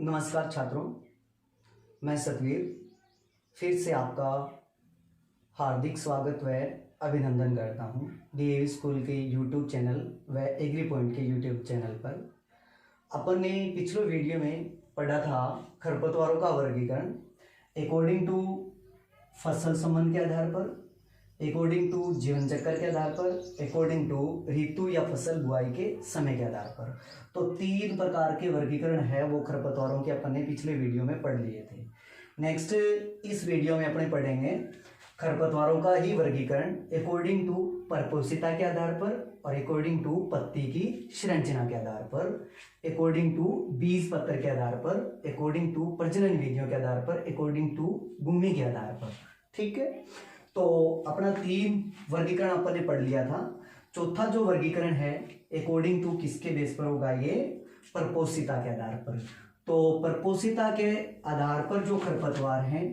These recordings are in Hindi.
नमस्कार छात्रों, मैं सतवीर फिर से आपका हार्दिक स्वागत व अभिनंदन करता हूं डीएवी स्कूल के यूट्यूब चैनल व एग्री पॉइंट के यूट्यूब चैनल पर। अपन ने पिछले वीडियो में पढ़ा था खरपतवारों का वर्गीकरण अकॉर्डिंग टू फसल संबंध के आधार पर, अकॉर्डिंग टू जीवन चक्र के आधार पर, अकॉर्डिंग टू ऋतु या फसल बुआई के समय के आधार पर। तो 3 प्रकार के वर्गीकरण है वो खरपतवारों के अपन ने पिछले वीडियो में पढ़ लिए थे। नेक्स्ट इस वीडियो में अपने पढ़ेंगे खरपतवारों का ही वर्गीकरण अकॉर्डिंग टू परपोषिता के आधार पर और अकॉर्डिंग टू पत्ती की संरचना के आधार पर, अकॉर्डिंग टू बीज पत्र के आधार पर, अकॉर्डिंग टू प्रजनन विधियों के आधार पर, अकॉर्डिंग टू भूमि के आधार पर। ठीक है, तो अपना 3 वर्गीकरण अपन ने पढ़ लिया था। चौथा जो वर्गीकरण है अकॉर्डिंग टू किसके बेस पर होगा, ये परपोषिता के आधार पर। तो परपोषिता के आधार पर जो खरपतवार हैं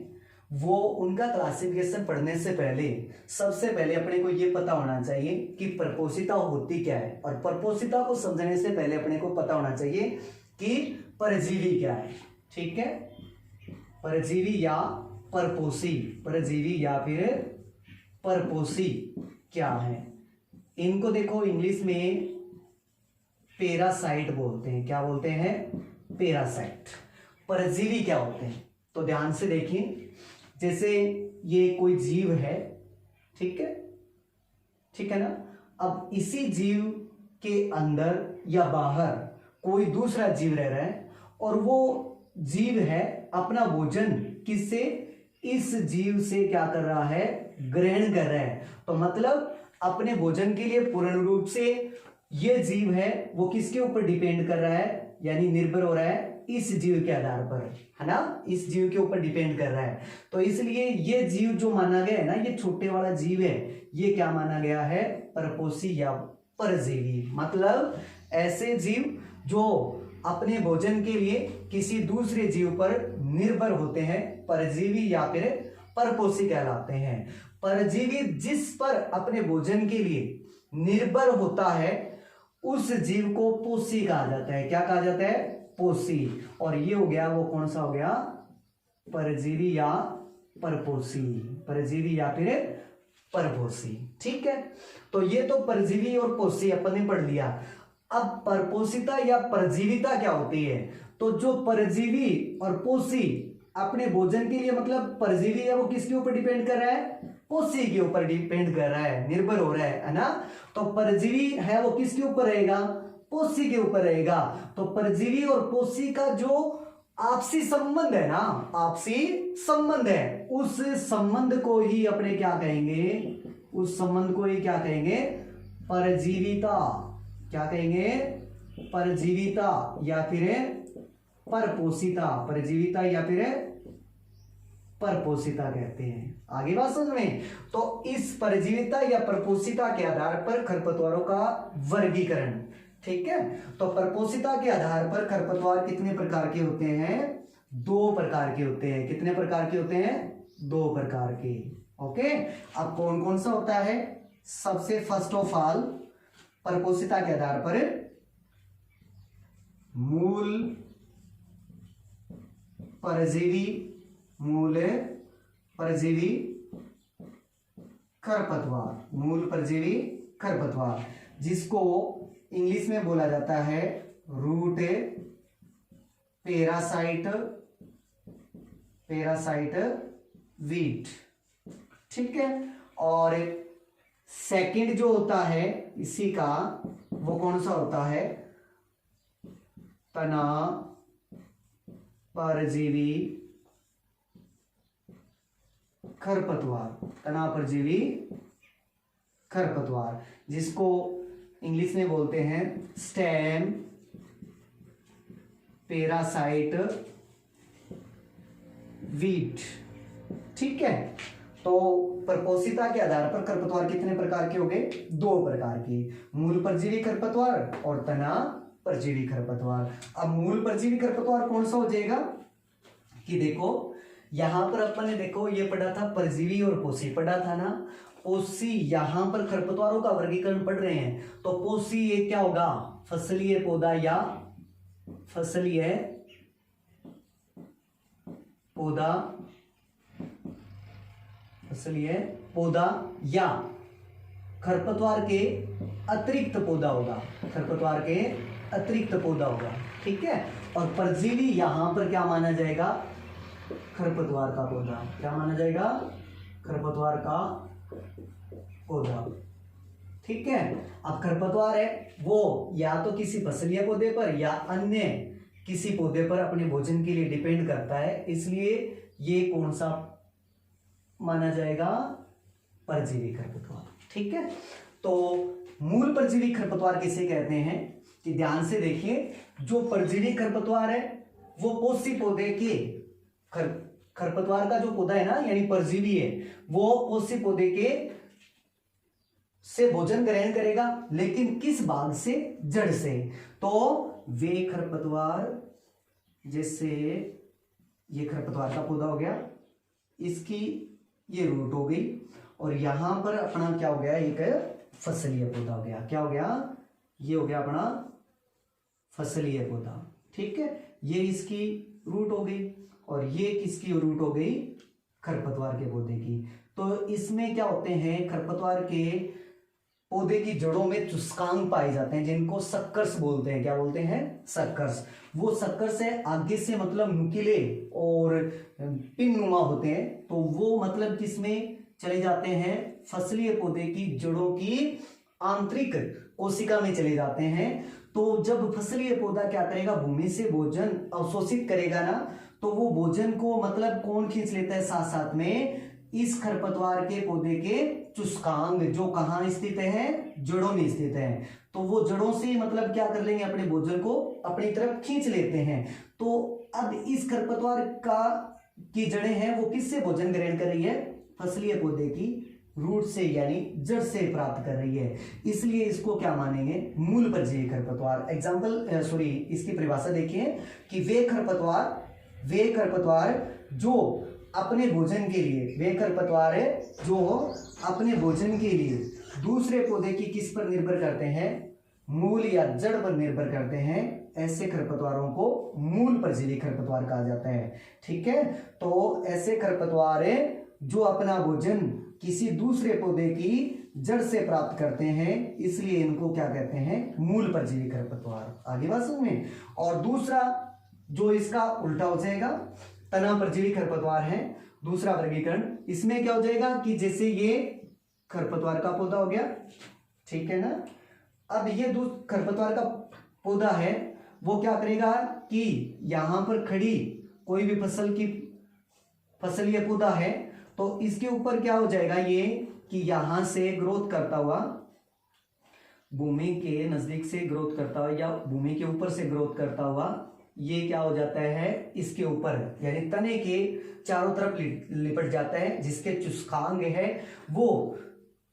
वो उनका क्लासिफिकेशन पढ़ने से पहले सबसे पहले अपने को ये पता होना चाहिए कि परपोषिता होती क्या है, और परपोषिता को समझने से पहले अपने को पता होना चाहिए कि परजीवी क्या है। ठीक है, परजीवी या परपोषी, परजीवी या फिर परपोषी क्या है। इनको देखो इंग्लिश में पैरासाइट बोलते हैं। क्या बोलते हैं? पैरासाइट। परजीवी क्या होते हैं तो ध्यान से देखिए, जैसे ये कोई जीव है, ठीक है, ठीक है ना। अब इसी जीव के अंदर या बाहर कोई दूसरा जीव रह रहा है और वो जीव है अपना भोजन किससे, इस जीव से क्या कर रहा है, ग्रहण कर रहा है। तो मतलब अपने भोजन के लिए पूर्ण रूप से ये जीव है वो किसके ऊपर डिपेंड कर रहा है, यानी निर्भर हो रहा है इस जीव के आधार पर, है ना, इस जीव के ऊपर डिपेंड कर रहा है। तो इसलिए ये जीव जो माना गया है ना, ये छोटे वाला जीव है, ये क्या माना गया है, परपोषी या परजीवी। मतलब ऐसे जीव जो अपने भोजन के लिए किसी दूसरे जीव पर निर्भर होते हैं, परजीवी या फिर परपोषी कहलाते हैं। परजीवी जिस पर अपने भोजन के लिए निर्भर होता है उस जीव को पोषी कहा जाता है। क्या कहा जाता है? पोषी। और ये हो गया, वो कौन सा हो गया, परजीवी या परपोषी, परजीवी या फिर परपोषी। ठीक है, तो ये तो परजीवी और पोषी अपन ने पढ़ लिया। अब परपोषिता या परजीविता क्या होती है, तो जो परजीवी और पोषी अपने भोजन के लिए, मतलब परजीवी है वो किसके ऊपर डिपेंड कर रहा है, पोषी के ऊपर डिपेंड कर रहा है, निर्भर हो रहा है ना। तो परजीवी है वो किसके ऊपर रहेगा, पोषी के ऊपर रहेगा। तो परजीवी और पोषी का जो आपसी संबंध है ना, आपसी संबंध है, उस संबंध को ही अपने क्या कहेंगे, उस संबंध को ही क्या कहेंगे, परजीविता। क्या कहेंगे? परजीविता या फिर परपोषिता, परजीविता या फिर परपोषिता कहते हैं। आगे बात समझ में। तो इस परजीविता या परपोषिता के आधार पर खरपतवारों का वर्गीकरण। ठीक है, तो परपोषिता के आधार पर खरपतवार कितने प्रकार के होते हैं, 2 प्रकार के होते हैं। कितने प्रकार के होते हैं? 2 प्रकार के। ओके, अब कौन कौन सा होता है? सबसे फर्स्ट ऑफ ऑल परपोषिता के आधार पर मूल परजीवी, मूल परजीवी खरपतवार, मूल परजीवी खरपतवार, जिसको इंग्लिश में बोला जाता है रूट पैरासाइट, पैरासाइट वीट। ठीक है, और सेकंड जो होता है इसी का, वो कौन सा होता है, तना परजीवी खरपतवार, तना परजीवी खरपतवार, जिसको इंग्लिश में बोलते हैं स्टेम पैरासाइट वीट। ठीक है, तो परपोषिता के आधार पर खरपतवार कितने प्रकार के हो गए? 2 प्रकार के, मूल परजीवी खरपतवार और तना परजीवी खरपतवार। अब मूल परजीवी खरपतवार कौन सा हो जाएगा कि देखो यहां पर अपन ने देखो ये पढ़ा था परजीवी और पोषी पढ़ा था ना। पोषी यहां पर खरपतवारों का वर्गीकरण पढ़ रहे हैं, तो पोषी ये क्या होगा, फसलीय पौधा या फसलीय पौधा, फसलीय पौधा या खरपतवार के अतिरिक्त पौधा होगा, खरपतवार के अतिरिक्त पौधा होगा, ठीक है। और परजीवी यहां पर क्या माना जाएगा, खरपतवार का पौधा, क्या माना जाएगा, खरपतवार का पौधा, ठीक है। अब खरपतवार है वो या तो किसी फसलीय पौधे पर या अन्य किसी पौधे पर अपने भोजन के लिए डिपेंड करता है, इसलिए ये कौन सा माना जाएगा, परजीवी खरपतवार, ठीक है। तो मूल परजीवी खरपतवार किसे कहते हैं कि ध्यान से देखिए, जो परजीवी खरपतवार है वो पोषी पौधे के खरपतवार का जो पौधा है ना, यानी परजीवी है, वो पोषी पौधे के से भोजन ग्रहण करेगा, लेकिन किस भाग से, जड़ से। तो वे खरपतवार, जैसे ये खरपतवार का पौधा हो गया, इसकी ये रूट हो गई, और यहां पर अपना क्या हो गया, एक फसलीय पौधा हो गया, क्या हो गया, ये हो गया अपना फसलीय पौधा, ठीक है। ये इसकी रूट हो गई और ये किसकी रूट हो गई, खरपतवार के पौधे की। तो इसमें क्या होते हैं, खरपतवार के पौधे की जड़ों में चुस्कांग पाए जाते हैं, जिनको सक्कर्स बोलते हैं, क्या बोलते हैं, सक्कर्स। वो सक्कर्स है आगे से मतलब नुकीले और पिन नुमा होते हैं, तो वो मतलब किसमें चले जाते हैं, फसलीय पौधे की जड़ों की आंतरिक कोशिका में चले जाते हैं। तो जब फसलीय पौधा क्या करेगा, भूमि से भोजन अवशोषित करेगा ना, तो वो भोजन को मतलब कौन खींच लेता है, साथ साथ में इस खरपतवार के पौधे के चुस्कांग, जो कहां स्थित है, जड़ों में स्थित है। तो वो जड़ों से मतलब क्या कर लेंगे, अपने भोजन को अपनी तरफ खींच लेते हैं। तो अब इस खरपतवार का की जड़ें हैं वो किससे भोजन ग्रहण कर रही है, फसलीय पौधे की रूट से, यानी जड़ से प्राप्त कर रही है, इसलिए इसको क्या मानेंगे, मूल परजीवी खरपतवार। एग्जाम्पल सॉरी, इसकी परिभाषा देखिए कि वे खरपतवार जो अपने भोजन के लिए, वे खरपतवार है जो अपने भोजन के लिए दूसरे पौधे की किस पर निर्भर करते हैं, मूल या जड़ पर निर्भर करते हैं, ऐसे खरपतवारों को मूल परजीवी खरपतवार कहा जाता है, ठीक है। तो ऐसे खरपतवार है जो अपना भोजन किसी दूसरे पौधे की जड़ से प्राप्त करते हैं, इसलिए इनको क्या कहते हैं, मूल परजीवी खरपतवार। आगे बात समझ में। और दूसरा जो इसका उल्टा हो जाएगा, तना परजीवी खरपतवार है दूसरा वर्गीकरण। इसमें क्या हो जाएगा कि जैसे ये खरपतवार का पौधा हो गया, ठीक है ना। अब ये खरपतवार का पौधा है वो क्या करेगा कि यहां पर खड़ी कोई भी फसलीय पौधा है, तो इसके ऊपर क्या हो जाएगा, ये कि यहां से ग्रोथ करता हुआ, भूमि के नजदीक से ग्रोथ करता हुआ या भूमि के ऊपर से ग्रोथ करता हुआ, ये क्या हो जाता है, इसके ऊपर यानी तने के चारों तरफ लिपट जाता है, जिसके चुस्कांग है वो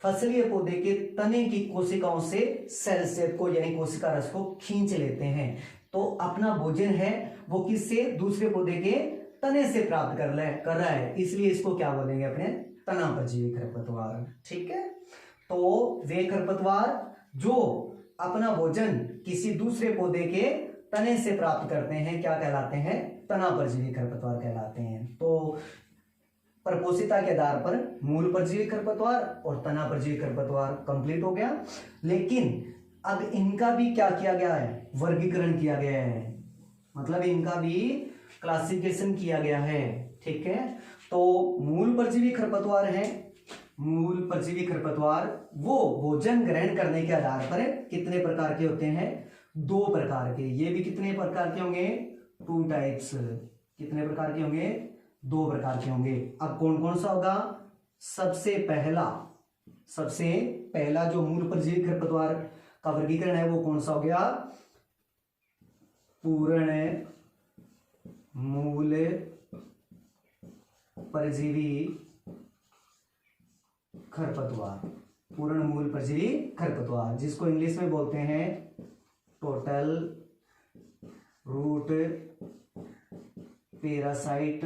फसलीय पौधे के तने की कोशिकाओं से सेल से को यानी कोशिका रस को खींच लेते हैं। तो अपना भोजन है वो किससे, दूसरे पौधे के तने से प्राप्त कर रहा है, इसलिए इसको क्या बोलेंगे, अपने तना परजीवी खरपतवार, ठीक है। तो वे खरपतवार जो अपना भोजन किसी दूसरे पौधे के तने से प्राप्त करते हैं क्या कहलाते हैं, तना परजीवी खरपतवार कहलाते हैं। तो प्रपोषिता के आधार पर मूल परजीवी खरपतवार और तना परजीवी खरपतवार कंप्लीट हो गया। लेकिन अब इनका भी क्या किया गया है, वर्गीकरण किया गया है, मतलब इनका भी क्लासिफिकेशन किया गया है, ठीक है। तो मूल परजीवी खरपतवार है, मूल परजीवी खरपतवार वो भोजन ग्रहण करने के आधार पर कितने प्रकार के होते हैं, 2 प्रकार के। ये भी कितने प्रकार के होंगे, 2 टाइप्स। कितने प्रकार के होंगे, 2 प्रकार के होंगे। अब कौन कौन सा होगा, सबसे पहला जो मूल परजीवी खरपतवार का वर्गीकरण है वो कौन सा हो गया, पूर्ण मूल परजीवी खरपतवार, पूर्ण मूल परजीवी खरपतवार, जिसको इंग्लिश में बोलते हैं टोटल रूट पैरासाइट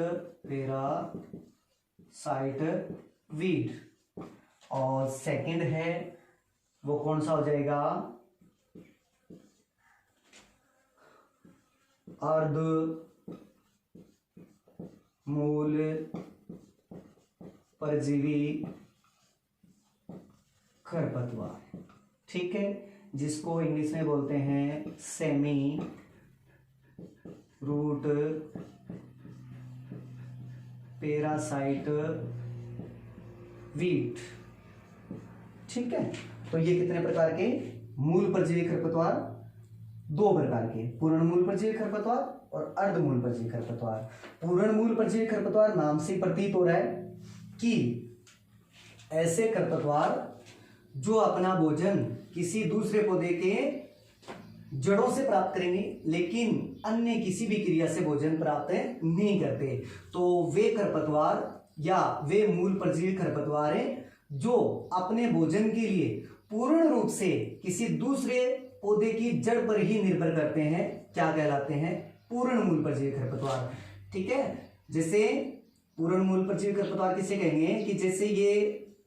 वीड। और सेकंड है वो कौन सा हो जाएगा, अर्ध मूल परजीवी खरपतवार, ठीक है, जिसको इंग्लिश में बोलते हैं सेमी रूट पैरासाइट वीट, ठीक है। तो ये कितने प्रकार के मूल परजीवी खरपतवार? दो प्रकार के, पूर्ण मूल परजीवी खरपतवार और अर्ध मूल परजीवी खरपतवार। पूर्ण मूल परजीवी खरपतवार नाम से प्रतीत हो रहा है कि ऐसे खरपतवार जो अपना भोजन किसी दूसरे पौधे के जड़ों से प्राप्त करेंगे, लेकिन अन्य किसी भी क्रिया से भोजन प्राप्त नहीं करते, तो वे खरपतवार या वे मूल परजीवी खरपतवार हैं जो अपने भोजन के लिए पूर्ण रूप से किसी दूसरे पौधे की जड़ पर ही निर्भर करते हैं। क्या कहलाते हैं? पूर्ण मूल परजीवी खरपतवार, ठीक है। जैसे पूर्ण मूल परजीवी खरपतवार किसे कहेंगे कि जैसे ये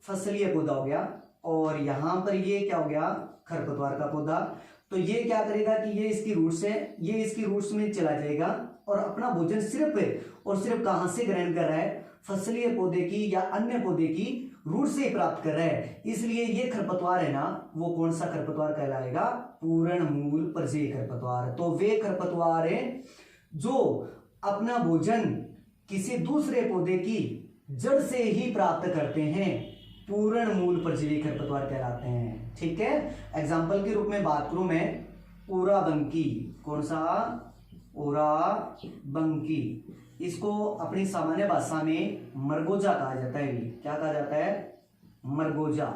फसलीय पौधा हो गया और यहां पर ये क्या हो गया? खरपतवार का पौधा। तो ये क्या करेगा कि ये इसकी रूट्स में चला जाएगा और अपना भोजन सिर्फ और सिर्फ कहां से ग्रहण कर रहा है? फसलीय पौधे की या अन्य पौधे की रूट से प्राप्त कर रहा है। इसलिए ये खरपतवार है ना, वो कौन सा खरपतवार कहलाएगा? पूर्ण मूल परजीवी खरपतवार। तो वे खरपतवार है जो अपना भोजन किसी दूसरे पौधे की जड़ से ही प्राप्त करते हैं, पूर्ण मूल परजीवी खरपतवार कहलाते हैं, ठीक है। एग्जाम्पल के रूप में बात करूं मैं, ओराबंकी। कौन सा? ओराबंकी। इसको अपनी सामान्य भाषा में मरगोजा कहा जाता है। क्या कहा जाता है? मरगोजा,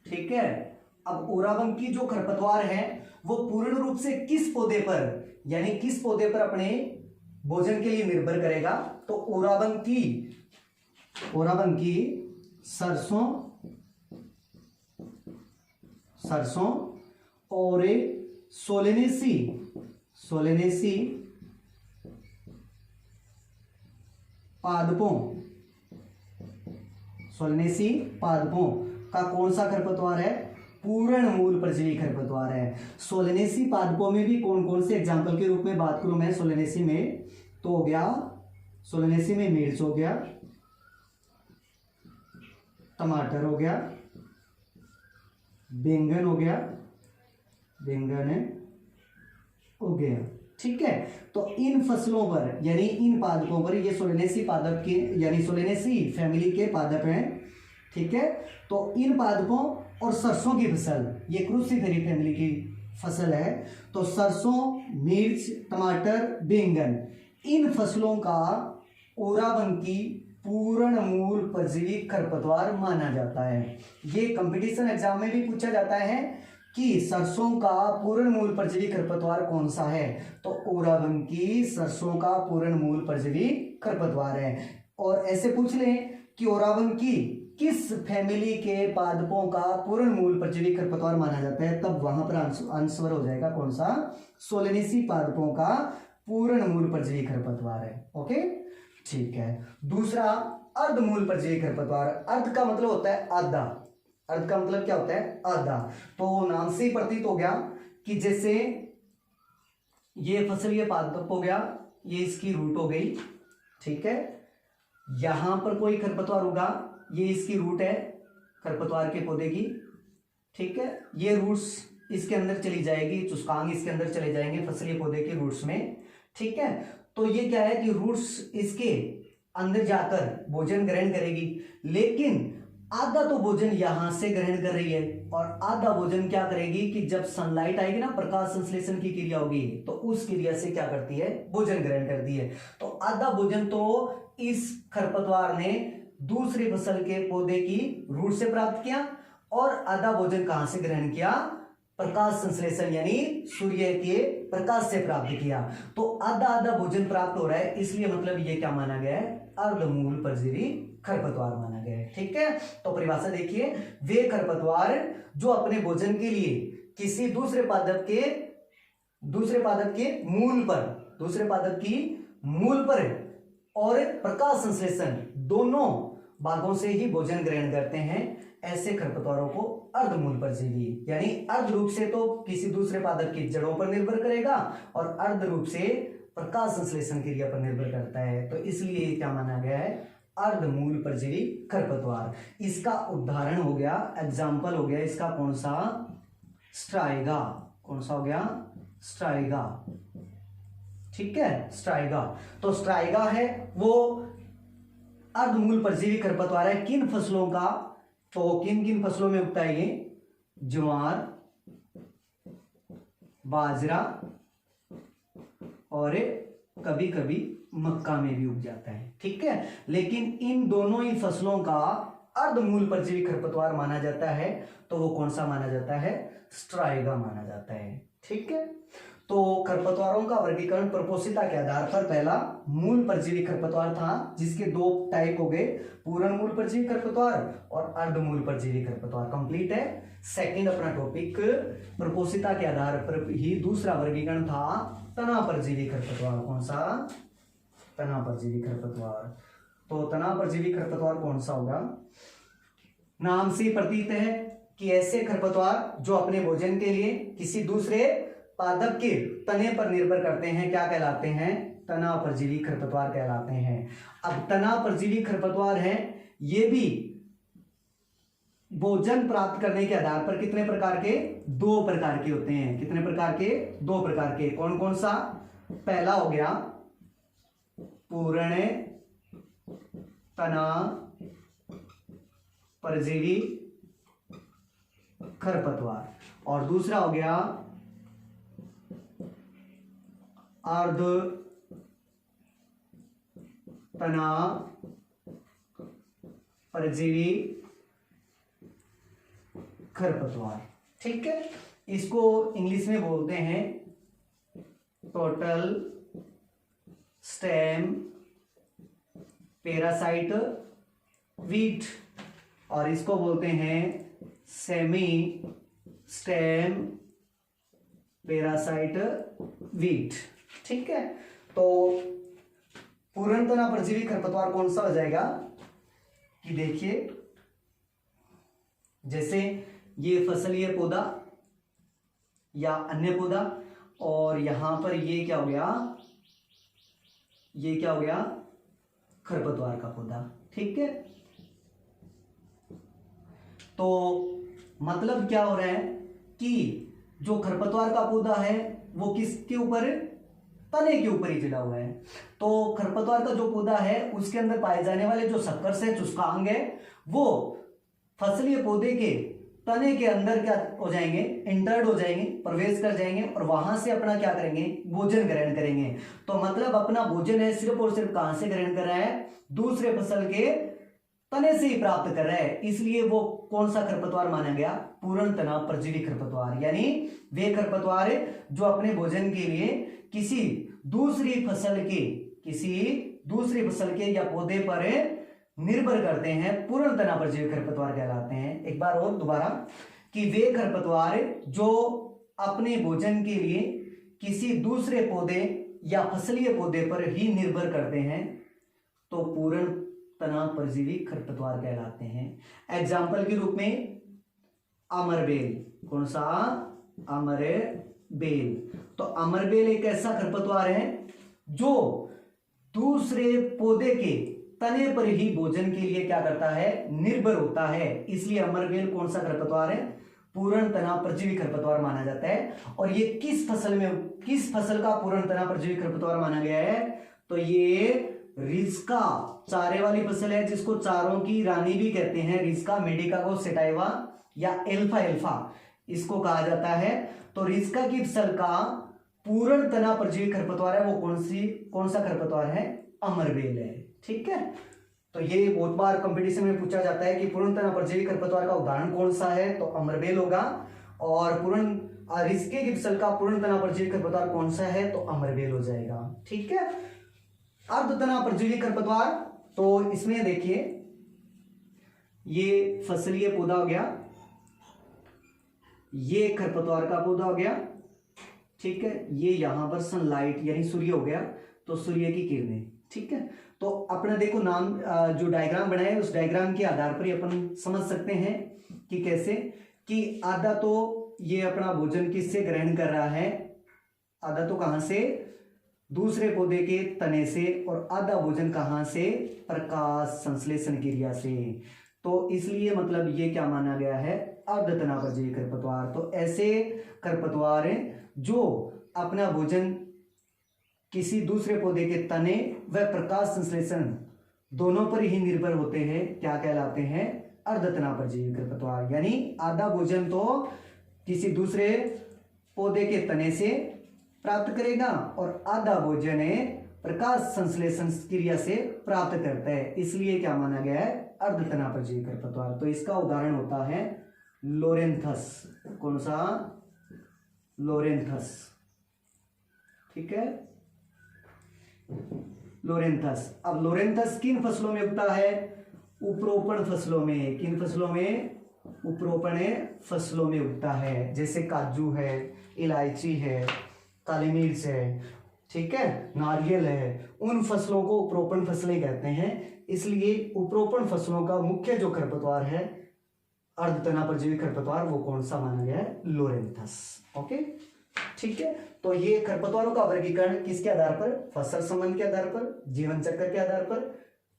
ठीक है। अब ओराबंकी जो खरपतवार है वो पूर्ण रूप से किस पौधे पर, यानी किस पौधे पर अपने भोजन के लिए निर्भर करेगा? तो ओराबंकी सरसों और सोलेनेसी पादपों का कौन सा खरपतवार है? पूर्ण मूल परजीवी खरपतवार है। सोलेनेसी पादपों में भी कौन कौन से, एग्जाम्पल के रूप में बात करूं मैं सोलेनेसी में, तो हो गया, सोलेनेसी में मिर्च हो गया, टमाटर हो गया, बैंगन हो गया, ठीक है। तो इन फसलों पर यानी इन पादपों पर, ये सोलेनेसी पादप के यानी सोलेनेसी फैमिली के पादप हैं, ठीक है। तो इन पादपों और सरसों की फसल, ये क्रूसीफेरी फैमिली की फसल है। तो सरसों, मिर्च, टमाटर, बैंगन, इन फसलों का ओराबंकी पूर्ण मूल परजीवी खरपतवार माना जाता है। ये कंपटीशन एग्जाम में भी पूछा जाता है कि सरसों का पूर्ण मूल परजीवी खरपतवार कौन सा है? तो ओराबंकी सरसों का पूर्ण मूल परजीवी खरपतवार है। और ऐसे पूछ लें कि ओराबंकी किस फैमिली के पादपों का पूर्ण मूल परजीवी खरपतवार माना जाता है, तब वहां पर आंसर हो जाएगा कौन सा? सोलेनेसी पादपों का पूर्ण मूल परजीवी खरपतवार है। ओके, ठीक है। दूसरा, अर्धमूल परजीवी खरपतवार। अर्ध का मतलब होता है आधा। अर्ध का मतलब क्या होता है? आधा। तो नाम से ही प्रतीत हो गया कि जैसे ये फसलीय पादप हो गया, ये इसकी रूट हो गई, ठीक है। यहां पर कोई खरपतवार होगा, ये इसकी रूट है खरपतवार के पौधे की, ठीक है। ये रूट्स इसके अंदर चली जाएगी, चुस्कांग इसके अंदर चले जाएंगे फसलीय पौधे के रूट्स में, ठीक है। तो ये क्या है कि रूट्स इसके अंदर जाकर भोजन ग्रहण करेगी, लेकिन आधा तो भोजन यहां से ग्रहण कर रही है और आधा भोजन क्या करेगी कि जब सनलाइट आएगी ना, प्रकाश संश्लेषण की क्रिया होगी, तो उस क्रिया से क्या करती है? भोजन ग्रहण करती है। तो आधा भोजन तो इस खरपतवार ने दूसरी फसल के पौधे की रूट से प्राप्त किया और आधा भोजन कहां से ग्रहण किया? प्रकाश संश्लेषण यानी सूर्य के प्रकाश से प्राप्त किया। तो आधा आधा भोजन प्राप्त हो रहा है, इसलिए मतलब ये क्या माना गया है? अर्धमूल परजीवी खरपतवार माना गया है, ठीक है। तो परिभाषा देखिए, वे खरपतवार जो अपने भोजन के लिए किसी दूसरे पादप के मूल पर और प्रकाश संश्लेषण दोनों भागों से ही भोजन ग्रहण करते हैं, ऐसे खरपतवारों को अर्धमूल परजीवी, यानी अर्ध रूप से तो किसी दूसरे पादप की जड़ों पर निर्भर करेगा और अर्ध रूप से प्रकाश संश्लेषण क्रिया पर निर्भर करता है, तो इसलिए ये क्या माना गया है, अर्धमूल परजीवी खरपतवार। इसका उदाहरण हो गया, एग्जाम्पल हो गया इसका कौन सा, स्ट्राइगा। कौन सा हो गया, स्ट्राइगा। ठीक है, स्ट्राइगा। तो स्ट्राइगा है वो अर्धमूल परजीवी खरपतवार है। किन फसलों का, तो किन किन फसलों में उगता है ये, ज्वार, बाजरा और कभी कभी मक्का में भी उग जाता है। ठीक है, लेकिन इन दोनों ही फसलों का अर्धमूल परजीवी खरपतवार माना जाता है, तो वो कौन सा माना जाता है, स्ट्राइगा माना जाता है। ठीक है, तो खरपतवारों का वर्गीकरण प्रपोषिता के आधार पर पहला मूल परजीवी खरपतवार था, जिसके दो टाइप हो गए, पूर्ण मूल परजीवी खरपतवार और अर्धमूल परजीवी खरपतवार। कंप्लीट है। सेकंड अपना टॉपिक प्रपोषिता के आधार पर ही दूसरा वर्गीकरण था तना परजीवी खरपतवार। कौन सा, तना परजीवी खरपतवार। तो तना परजीवी खरपतवार कौन सा होगा, नाम से प्रतीत है कि ऐसे खरपतवार जो अपने भोजन के लिए किसी दूसरे पादप के तने पर निर्भर करते हैं, क्या कहलाते हैं, तना परजीवी खरपतवार कहलाते हैं। अब तना परजीवी खरपतवार है, ये भी भोजन प्राप्त करने के आधार पर कितने प्रकार के, दो प्रकार के होते हैं। कितने प्रकार के, दो प्रकार के। कौन कौन सा, पहला हो गया पूर्ण तना परजीवी खरपतवार और दूसरा हो गया अर्ध तना परजीवी खरपतवार। ठीक है, इसको इंग्लिश में बोलते हैं टोटल स्टेम पैरासाइट वीट और इसको बोलते हैं सेमी स्टेम पैरासाइट वीट। ठीक है, तो पूर्ण तना परजीवी खरपतवार कौन सा हो जाएगा कि देखिए, जैसे ये फसलीय पौधा या अन्य पौधा और यहां पर ये क्या हो गया, ये क्या हो गया, खरपतवार का पौधा। ठीक है, तो मतलब क्या हो रहा है कि जो खरपतवार का पौधा है वो किसके ऊपर, तने के ऊपर ही जुड़ा हुआ है। तो खरपतवार का जो पौधा है उसके अंदर पाए जाने वाले जो सक्कर है, चुस्कांग है, वो फसलीय पौधे के तने के अंदर क्या हो जाएंगे, इंटर्ड हो जाएंगे, प्रवेश कर जाएंगे और वहां से अपना क्या करेंगे, भोजन ग्रहण करेंगे। तो मतलब अपना भोजन है सिर्फ और सिर्फ कहां से ग्रहण कर रहा है, दूसरे फसल के तने से ही प्राप्त कर रहा है। इसलिए वो कौन सा खरपतवार माना गया, पूर्ण तना परजीवी खरपतवार। यानी वे खरपतवार जो अपने भोजन के लिए किसी दूसरी फसल के या पौधे पर निर्भर करते हैं, पूर्ण तना परजीवी खरपतवार कहलाते हैं। एक बार और दोबारा, कि वे खरपतवार जो अपने भोजन के लिए किसी दूसरे पौधे या फसलीय पौधे पर ही निर्भर करते हैं, तो पूर्ण तना परजीवी खरपतवार कहलाते हैं। एग्जाम्पल के रूप में अमरबेल। कौन सा, अमरबेल। तो अमरबेल एक ऐसा खरपतवार है जो दूसरे पौधे के तने पर ही भोजन के लिए क्या करता है, निर्भर होता है। इसलिए अमरबेल कौन सा खरपतवार है, पूर्ण तना परजीवी खरपतवार माना जाता है। और ये किस फसल का पूर्ण तना परजीवी खरपतवार माना गया है, तो ये रिस्का, चारे वाली फसल है जिसको चारों की रानी भी कहते हैं, रिस्का मेडिका सेटाइवा या एल्फा इसको कहा जाता है। तो रिस्का की फसल का पूर्ण तना परजीवी खरपतवार है, वो कौन सा खरपतवार है, अमरबेल है। ठीक है, तो ये बहुत बार कंपटीशन में पूछा जाता है कि पूर्ण तना परजीवी खरपतवार का उदाहरण कौन सा है, तो अमरबेल होगा। और रिस्के की फसल का पूर्ण तना परजीवी खरपतवार कौन सा है, तो अमरबेल हो जाएगा। ठीक है, अर्धतना परजीवी खरपतवार, तो इसमें देखिए ये फसलीय पौधा हो गया, ये खरपतवार का पौधा हो गया। ठीक है, ये यहां पर सनलाइट यानी सूर्य हो गया, तो सूर्य की किरणें। ठीक है, तो अपना देखो नाम जो डायग्राम बनाए उस डायग्राम के आधार पर ही अपन समझ सकते हैं कि कैसे, कि आधा तो ये अपना भोजन किससे ग्रहण कर रहा है, आधा तो कहां से, दूसरे पौधे के तने से और आधा भोजन कहाँ से, प्रकाश संश्लेषण क्रिया से। तो इसलिए मतलब ये क्या माना गया है, अर्धतनापरजीवी खरपतवार। तो ऐसे खरपतवार हैं जो अपना भोजन किसी दूसरे पौधे के तने व प्रकाश संश्लेषण दोनों पर ही निर्भर होते हैं, क्या कहलाते हैं, अर्धतनापरजीवी खरपतवार। यानी आधा भोजन तो किसी दूसरे पौधे के तने से प्राप्त करेगा और आधा भोजन प्रकाश संश्लेषण क्रिया से प्राप्त करता है, इसलिए क्या माना गया है, अर्धतनापरजीवी खरपतवार। तो इसका उदाहरण होता है लोरेंथस। कौन सा, लोरेंथस, ठीक है, लोरेंथस। अब लोरेंथस किन फसलों में उगता है, उपरोपण फसलों में। किन फसलों में, उपरोपण फसलों में उगता है, जैसे काजू है, इलायची है, काली मिर्च है, ठीक है, नारियल है। उन फसलों को उपरोपण फसलें कहते हैं। इसलिए उपरोपण फसलों का मुख्य जो खरपतवार है अर्धतनापरजीवी खरपतवार, वो कौन सा माना गया है, लोरेंथस। ओके, ठीक है। तो ये खरपतवारों का वर्गीकरण किसके आधार पर, फसल संबंध के आधार पर, जीवन चक्र के आधार पर,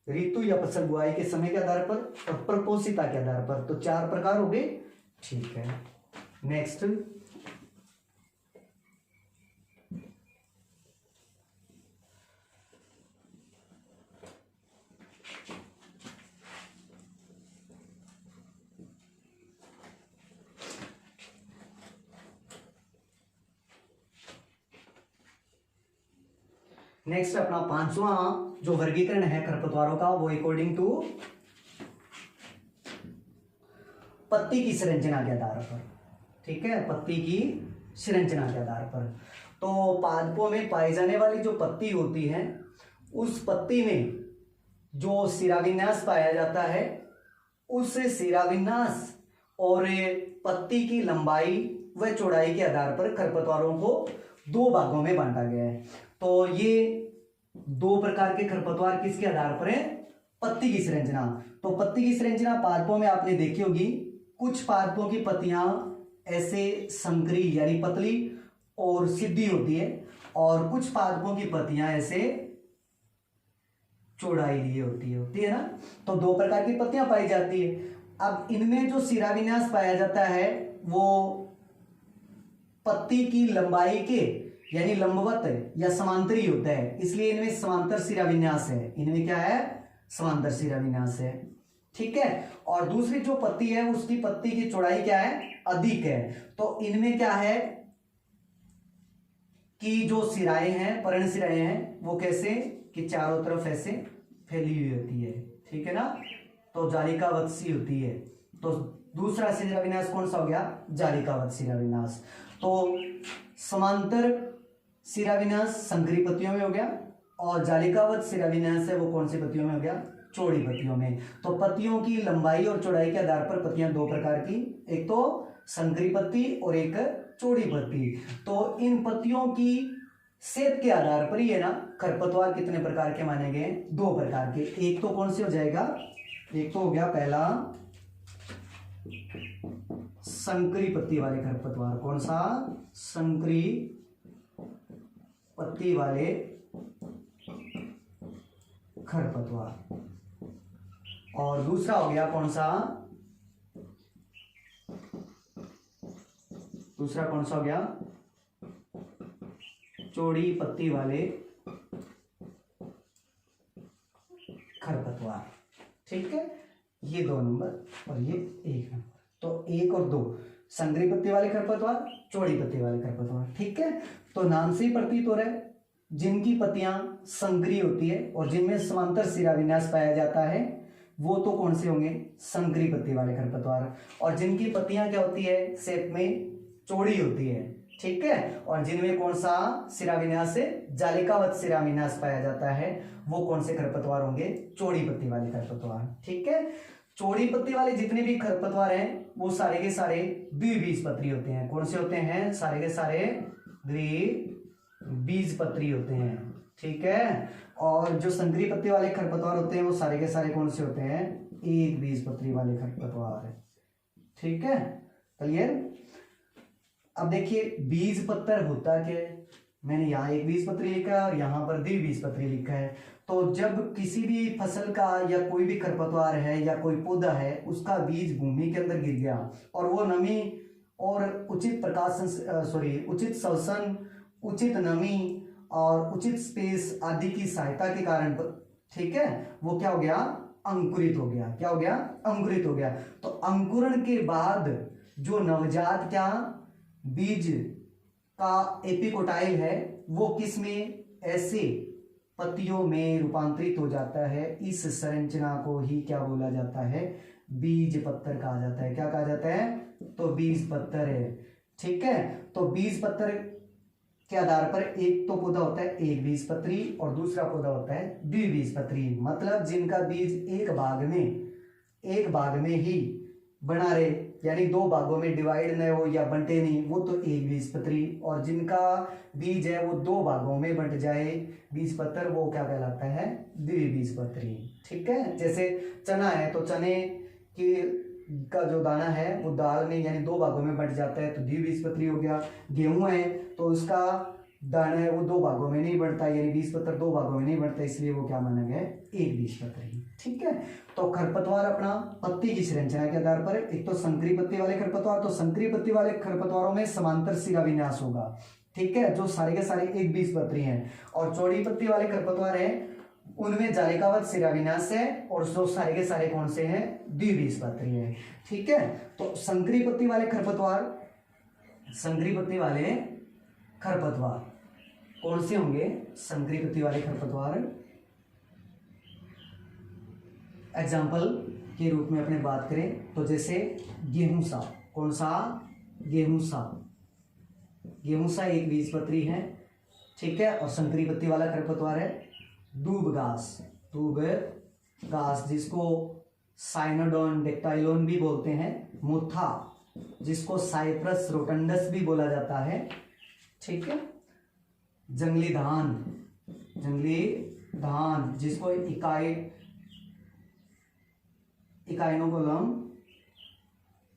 ऋतु या फसल बुआई के समय के आधार पर और प्रपोषिता के आधार पर। तो 4 प्रकार हो गए, ठीक है। नेक्स्ट, नेक्स्ट अपना 5वां जो वर्गीकरण है खरपतवारों का, वो अकॉर्डिंग टू पत्ती की संरचना के आधार पर, ठीक है, पत्ती की संरचना के आधार पर। तो पादपों में पाई जाने वाली जो पत्ती होती है, उस पत्ती में जो शिराविन्यास पाया जाता है, उस शिराविन्यास और पत्ती की लंबाई व चौड़ाई के आधार पर खरपतवारों को 2 भागों में बांटा गया है। तो ये 2 प्रकार के खरपतवार किसके आधार पर है, पत्ती की संरचना। तो पत्ती की संरचना पादपों में आपने देखी होगी, कुछ पादपों की पत्तियां ऐसे संकरी यानी पतली और सीधी होती है, और कुछ पादपों की पत्तियां ऐसे चौड़ाई लिए होती है ना। तो 2 प्रकार की पत्तियां पाई जाती है। अब इनमें जो शिराविन्यास पाया जाता है वो पत्ती की लंबाई के यानी लंबवत या समांतरी होता है, इसलिए इनमें समांतर शिराविन्यास है। इनमें क्या है, समांतर शिराविन्यास है, ठीक है। और दूसरी जो पत्ती है उसकी पत्ती की चौड़ाई क्या है, अधिक है। तो इनमें क्या है कि जो शिराएं हैं, पर्णशिराएं हैं, वो कैसे कि चारों तरफ ऐसे फैली हुई होती है, ठीक है ना। तो जालिकावत्सी होती है। तो दूसरा शिराविन्यास कौन सा हो गया, जालिकावत शिराविन्यास। तो समांतर शिराविन्यास संकरी पत्तियों में हो गया, और जालिकावत शिराविन्यास है वो कौन सी पत्तियों में हो गया, चौड़ी पत्तियों में। तो पत्तियों की लंबाई और चौड़ाई के आधार पर पत्तियां 2 प्रकार की, एक तो संकरी पत्ती और एक चौड़ी पत्ती। तो इन पत्तियों की सेहत के आधार पर ही है ना खरपतवार कितने प्रकार के माने गए, 2 प्रकार के। एक तो कौन से हो जाएगा, एक तो हो गया पहला संकरी पत्ती वाले खरपतवार। कौन सा, संकरी पत्ती वाले खरपतवार। और दूसरा हो गया कौन सा, दूसरा कौन सा हो गया, चौड़ी पत्ती वाले खरपतवार, ठीक है। ये 2 नंबर और ये 1 नंबर। तो 1 और 2 संकरी पत्ती वाले खरपतवार, चौड़ी पत्ती वाले खरपतवार, ठीक है। तो नाम से ही प्रतीत हो रहा है, जिनकी पत्तियां संकरी होती है और जिनमें समांतर शिराविन्यास पाया जाता है वो तो कौन से होंगे, संकरी पत्ती वाले खरपतवार। और जिनकी पत्तियां क्या होती है, शेप में चौड़ी होती है, ठीक है, और जिनमें कौन सा शिराविन्यास से जालिकावत शिराविन्यास पाया जाता है वो कौन से खरपतवार होंगे, चौड़ी पत्ती वाले खरपतवार, ठीक है। चौड़ी पत्ती वाले जितने भी खरपतवार हैं वो सारे के सारे द्विबीजपत्री होते हैं। कौन से होते हैं, सारे के सारे द्विबीजपत्री होते हैं, ठीक है। और जो संकरी पत्ती वाले खरपतवार होते हैं वो सारे के सारे कौन से होते हैं, एक बीजपत्री वाले खरपतवार है, ठीक है, क्लियर। अब देखिए बीज पत्र होता क्या है, मैंने यहाँ एक बीजपत्री लिखा है और यहाँ पर द्विबीजपत्री लिखा है। तो जब किसी भी फसल का या कोई भी खरपतवार है या कोई पौधा है उसका बीज भूमि के अंदर गिर गया और वो नमी और उचित उचित श्वसन, उचित नमी और उचित स्पेस आदि की सहायता के कारण, ठीक है, वो क्या हो गया, अंकुरित हो गया। क्या हो गया, अंकुरित हो गया। तो अंकुरण के बाद जो नवजात क्या बीज का एपिकोटाइल है वो किस में, ऐसे पत्तियों में रूपांतरित हो जाता है। इस संरचना को ही क्या बोला जाता है, बीज पत्तर कहा जाता है। क्या कहा जाता है, तो बीज पत्तर है। ठीक है, तो बीज पत्तर के आधार पर एक तो पौधा होता है एक बीजपत्री और दूसरा पौधा होता है द्विबीजपत्री। मतलब जिनका बीज एक भाग में ही बना रहे, यानी दो भागों में डिवाइड न हो या बंटे नहीं, वो तो एक बीजपत्री। और जिनका बीज है वो दो भागों में बंट जाए बीजपत्र, वो क्या कहलाता है, द्विबीजपत्री। ठीक है, जैसे चना है तो चने की का जो दाना है वो दाल में यानी दो भागों में बंट जाता है तो द्विबीजपत्री हो गया। गेहूं है तो उसका दाना है वो दो भागों में नहीं बढ़ता, यानी बीजपत्र दो भागों में नहीं बढ़ता, इसलिए वो क्या माना गया, एक बीजपत्री। ठीक है, तो खरपतवार अपना पत्ती की संरचना के आधार पर, एक तो संकरी पत्ती वाले खरपतवार, तो संकरी पत्ती वाले खरपतवारों में समांतर शिरा विन्यास होगा। ठीक है, जो सारे के सारे एक बीजपत्री हैं। और चौड़ी पत्ती वाले खरपतवार हैं उनमें जालिकावत शिरा विन्यास है और जो सारे के सारे कौन से हैं, द्विबीजपत्री है। ठीक है, तो संकरी पत्ती वाले खरपतवार कौन से होंगे, संकरी पत्ती वाले खरपतवार एग्जाम्पल के रूप में अपने बात करें तो जैसे गेहूं सा, कौन सा, गेहूं सा एक बीजपत्री है। ठीक है, और संकरी पत्ती वाला खरपतवार है दूब घास जिसको साइनोडोन डेक्टाइलोन भी बोलते हैं, मुथा जिसको साइप्रस रोटंडस भी बोला जाता है। ठीक है, जंगली धान जिसको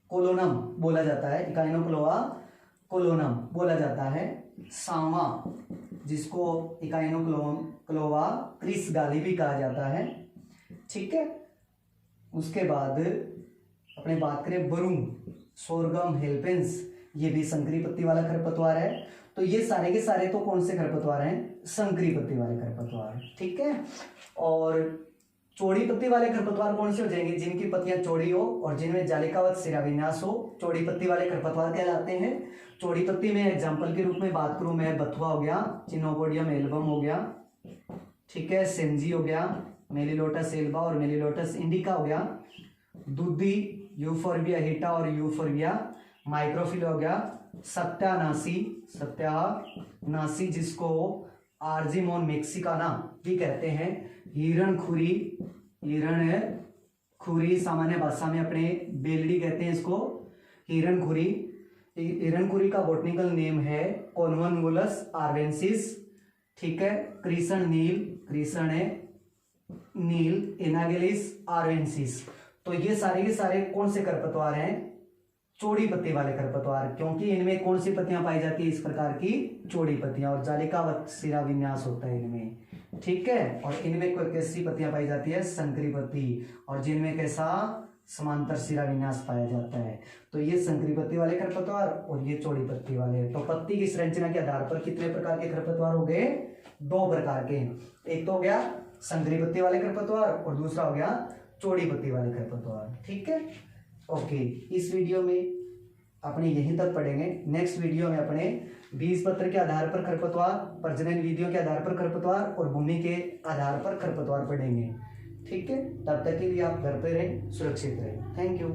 कोलोनम बोला जाता है, कोलोनम बोला जाता है। सामा जिसको इकाइनोक्लोवा क्रिस गाली भी कहा जाता है। ठीक है, उसके बाद अपने बात करें बरूम, सोरगम, हेल्पेंस, ये भी संकरी पत्ती वाला खरपतवार है। तो ये सारे के सारे तो कौन से खरपतवार हैं, संकरी पत्ती वाले खरपतवार। ठीक है, और चौड़ी पत्ती वाले खरपतवार कौन से हो जाएंगे, जिनकी पत्तियां चौड़ी हो और जिनमें जालिकावत शिरा विन्यास हो, चौड़ी पत्ती वाले खरपतवार कहलाते हैं। चौड़ी पत्ती में एग्जाम्पल के रूप में बात करूं मैं, बथुआ हो गया, चिनोपोडियम एल्बम हो गया, ठीक है, सेंजी हो गया, मेलिलोटस एल्बा और मेलिलोटस इंडिका हो गया, दूधी, यूफोर्बिया हिटा और यूफोर्बिया माइक्रोफिल हो गया, सत्यानासी जिसको आर्जिमोन मेक्सिकाना भी कहते हैं, हिरण खुरी सामान्य भाषा में अपने बेलड़ी कहते हैं इसको, हिरण खुरी का बॉटनिकल नेम है कॉन्वनगुलस आर्वेंसिस। ठीक है, कृष्ण नील एनागेलिस आर्वेंसिस। तो ये सारे के सारे कौन से खरपतवार हैं, चौड़ी पत्ती वाले खरपतवार, क्योंकि इनमें कौन सी पत्तियां पाई जाती है, इस प्रकार की चौड़ी पत्तियां, और जालिकावत शिरा विन्यास होता है इनमें। ठीक है, और इनमें कोई कैसी पत्तियां पाई जाती है, संकरी पत्ती, और जिनमें कैसा समांतर शिरा विन्यास पाया जाता है। तो ये संकरी पत्ती वाले खरपतवार और ये चौड़ी पत्ती वाले। तो पत्ती की संरचना के आधार पर कितने प्रकार के खरपतवार हो गए, दो प्रकार के। एक तो हो गया संकरी पत्ती वाले खरपतवार और दूसरा हो गया चौड़ी पत्ती वाले खरपतवार। ठीक है, ओके, इस वीडियो में अपने यहीं तक पढ़ेंगे। नेक्स्ट वीडियो में अपने बीजपत्र के आधार पर खरपतवार, प्रजनन विधियों के आधार पर खरपतवार और भूमि के आधार पर खरपतवार पढ़ेंगे। ठीक है, तब तक के लिए आप घर पे रहें, सुरक्षित रहें। Thank you.